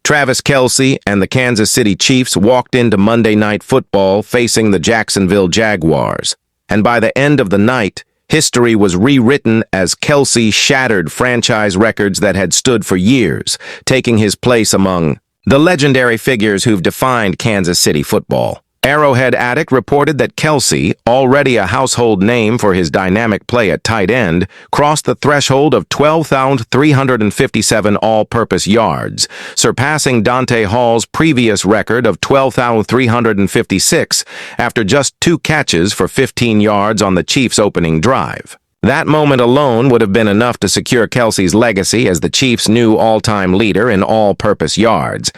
Travis Kelce and the Kansas City Chiefs walked into Monday Night Football facing the Jacksonville Jaguars. And by the end of the night, history was rewritten as Kelce shattered franchise records that had stood for years, taking his place among the legendary figures who've defined Kansas City football. Arrowhead Addict reported that Kelce, already a household name for his dynamic play at tight end, crossed the threshold of 12,357 all-purpose yards, surpassing Dante Hall's previous record of 12,356 after just 2 catches for 15 yards on the Chiefs' opening drive. That moment alone would have been enough to secure Kelce's legacy as the Chiefs' new all-time leader in all-purpose yards.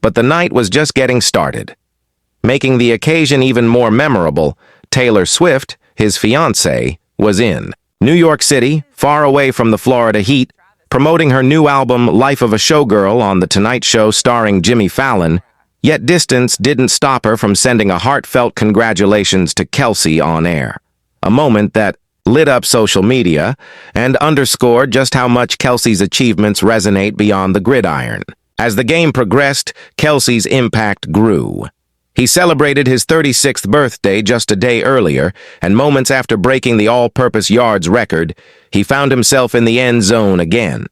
But the night was just getting started. Making the occasion even more memorable, Taylor Swift, his fiancée, was in New York City, far away from the Florida heat, promoting her new album Life of a Showgirl on The Tonight Show starring Jimmy Fallon, yet distance didn't stop her from sending a heartfelt congratulations to Kelce on air. A moment that lit up social media and underscored just how much Kelce's achievements resonate beyond the gridiron. As the game progressed, Kelce's impact grew. He celebrated his 36th birthday just a day earlier, and moments after breaking the all-purpose yards record, he found himself in the end zone again.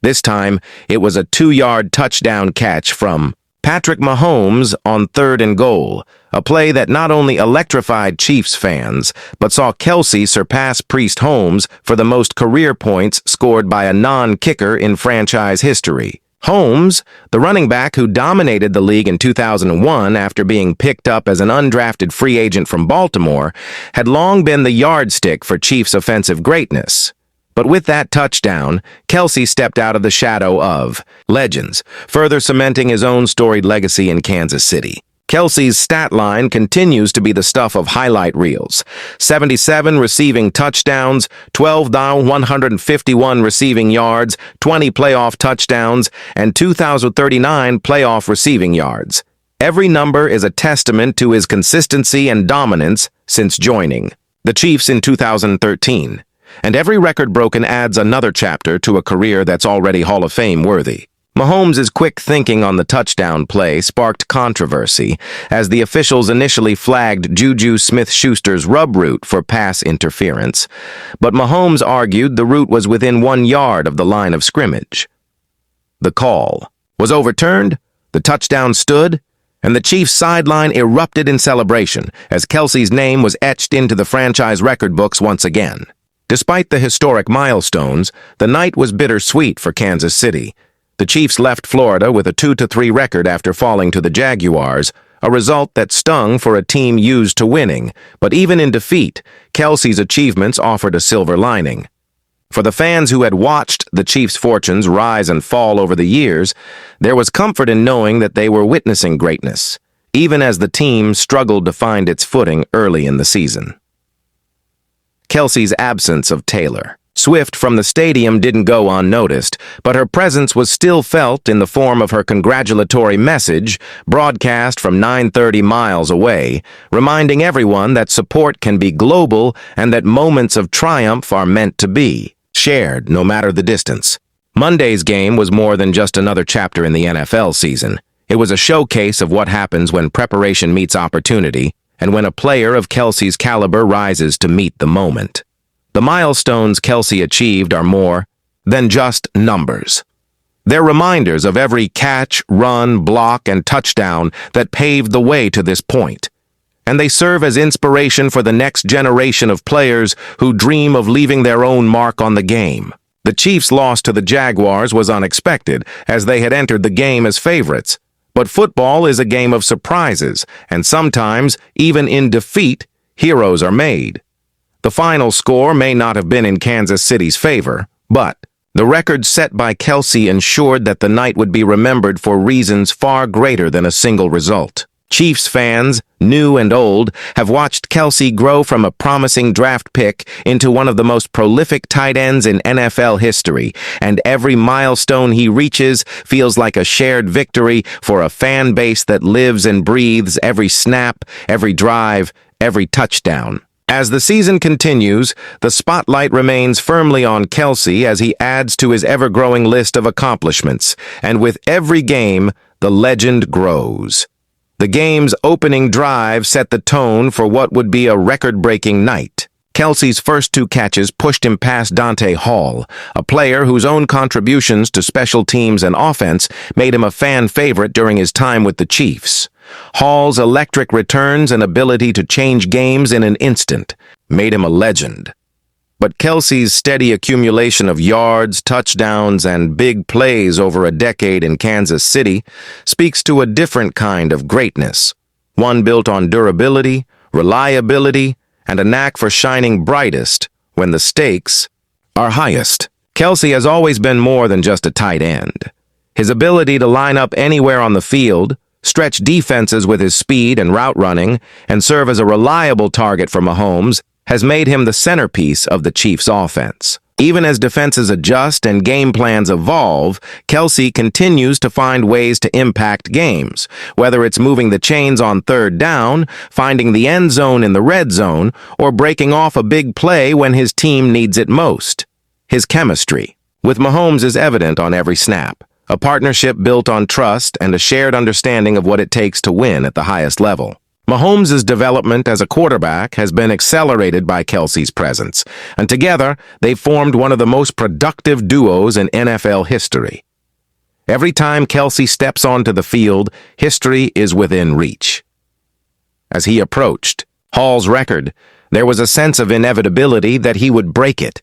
This time, it was a 2-yard touchdown catch from Patrick Mahomes on 3rd and goal, a play that not only electrified Chiefs fans, but saw Kelce surpass Priest Holmes for the most career points scored by a non-kicker in franchise history. Holmes, the running back who dominated the league in 2001 after being picked up as an undrafted free agent from Baltimore, had long been the yardstick for Chiefs' offensive greatness. But with that touchdown, Kelce stepped out of the shadow of legends, further cementing his own storied legacy in Kansas City. Kelce's stat line continues to be the stuff of highlight reels. 77 receiving touchdowns, 12,151 receiving yards, 20 playoff touchdowns, and 2,039 playoff receiving yards. Every number is a testament to his consistency and dominance since joining the Chiefs in 2013. And every record broken adds another chapter to a career that's already Hall of Fame worthy. Mahomes' quick thinking on the touchdown play sparked controversy, as the officials initially flagged Juju Smith-Schuster's rub route for pass interference, but Mahomes argued the route was within 1 yard of the line of scrimmage. The call was overturned, the touchdown stood, and the Chiefs' sideline erupted in celebration as Kelce's name was etched into the franchise record books once again. Despite the historic milestones, the night was bittersweet for Kansas City. The Chiefs left Florida with a 2-3 record after falling to the Jaguars, a result that stung for a team used to winning. But even in defeat, Kelce's achievements offered a silver lining. For the fans who had watched the Chiefs' fortunes rise and fall over the years, there was comfort in knowing that they were witnessing greatness, even as the team struggled to find its footing early in the season. Kelce's absence of Taylor Swift from the stadium didn't go unnoticed, but her presence was still felt in the form of her congratulatory message, broadcast from 930 miles away, reminding everyone that support can be global and that moments of triumph are meant to be shared, no matter the distance. Monday's game was more than just another chapter in the NFL season. It was a showcase of what happens when preparation meets opportunity, and when a player of Kelce's caliber rises to meet the moment. The milestones Kelce achieved are more than just numbers. They're reminders of every catch, run, block, and touchdown that paved the way to this point. And they serve as inspiration for the next generation of players who dream of leaving their own mark on the game. The Chiefs' loss to the Jaguars was unexpected, as they had entered the game as favorites. But football is a game of surprises, and sometimes, even in defeat, heroes are made. The final score may not have been in Kansas City's favor, but the record set by Kelce ensured that the night would be remembered for reasons far greater than a single result. Chiefs fans, new and old, have watched Kelce grow from a promising draft pick into one of the most prolific tight ends in NFL history, and every milestone he reaches feels like a shared victory for a fan base that lives and breathes every snap, every drive, every touchdown. As the season continues, the spotlight remains firmly on Kelce as he adds to his ever-growing list of accomplishments, and with every game, the legend grows. The game's opening drive set the tone for what would be a record-breaking night. Kelce's first 2 catches pushed him past Dante Hall, a player whose own contributions to special teams and offense made him a fan favorite during his time with the Chiefs. Hall's electric returns and ability to change games in an instant made him a legend. But Kelce's steady accumulation of yards, touchdowns, and big plays over a decade in Kansas City speaks to a different kind of greatness, one built on durability, reliability, and a knack for shining brightest when the stakes are highest. Kelce has always been more than just a tight end. His ability to line up anywhere on the field, stretch defenses with his speed and route running, and serve as a reliable target for Mahomes has made him the centerpiece of the Chiefs' offense. Even as defenses adjust and game plans evolve, Kelce continues to find ways to impact games, whether it's moving the chains on 3rd down, finding the end zone in the red zone, or breaking off a big play when his team needs it most. His chemistry with Mahomes is evident on every snap, a partnership built on trust and a shared understanding of what it takes to win at the highest level. Mahomes' development as a quarterback has been accelerated by Kelce's presence, and together they've formed one of the most productive duos in NFL history. Every time Kelce steps onto the field, history is within reach. As he approached Hall's record, there was a sense of inevitability that he would break it,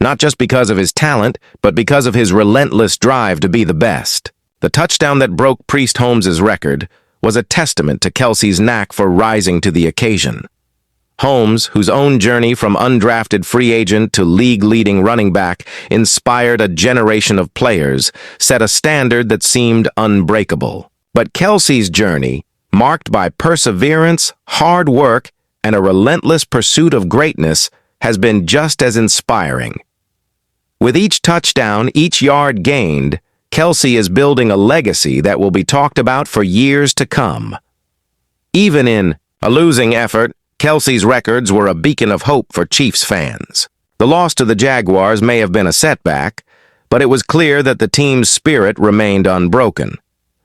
not just because of his talent, but because of his relentless drive to be the best. The touchdown that broke Priest Holmes' record was a testament to Kelce's knack for rising to the occasion. Holmes, whose own journey from undrafted free agent to league-leading running back inspired a generation of players, set a standard that seemed unbreakable. But Kelce's journey, marked by perseverance, hard work, and a relentless pursuit of greatness, has been just as inspiring. With each touchdown, each yard gained, Kelce is building a legacy that will be talked about for years to come. Even in a losing effort, Kelce's records were a beacon of hope for Chiefs fans. The loss to the Jaguars may have been a setback, but it was clear that the team's spirit remained unbroken.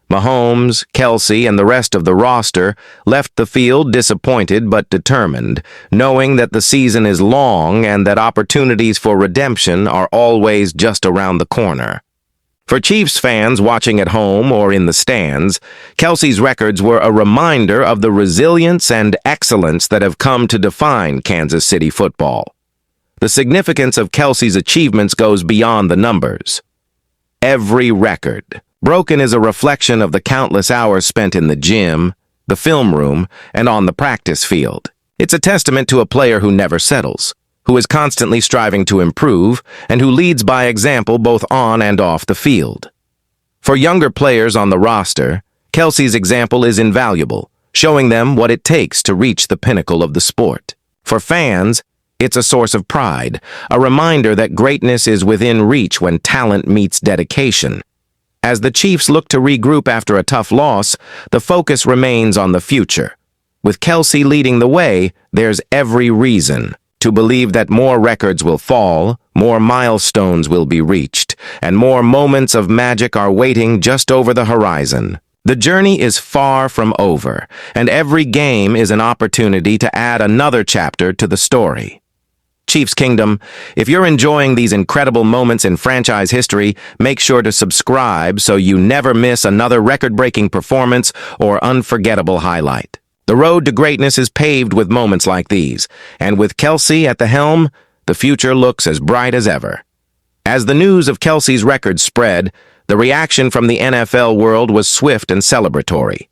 Mahomes, Kelce, and the rest of the roster left the field disappointed but determined, knowing that the season is long and that opportunities for redemption are always just around the corner. For Chiefs fans watching at home or in the stands, Kelce's records were a reminder of the resilience and excellence that have come to define Kansas City football. The significance of Kelce's achievements goes beyond the numbers. Every record broken is a reflection of the countless hours spent in the gym, the film room, and on the practice field. It's a testament to a player who never settles, who is constantly striving to improve, and who leads by example both on and off the field. For younger players on the roster, Kelce's example is invaluable, showing them what it takes to reach the pinnacle of the sport. For fans, it's a source of pride, a reminder that greatness is within reach when talent meets dedication. As the Chiefs look to regroup after a tough loss, the focus remains on the future. With Kelce leading the way, there's every reason to believe that more records will fall, more milestones will be reached, and more moments of magic are waiting just over the horizon. The journey is far from over, and every game is an opportunity to add another chapter to the story. Chiefs Kingdom, if you're enjoying these incredible moments in franchise history, make sure to subscribe so you never miss another record-breaking performance or unforgettable highlight. The road to greatness is paved with moments like these, and with Kelce at the helm, the future looks as bright as ever. As the news of Kelce's record spread, the reaction from the NFL world was swift and celebratory.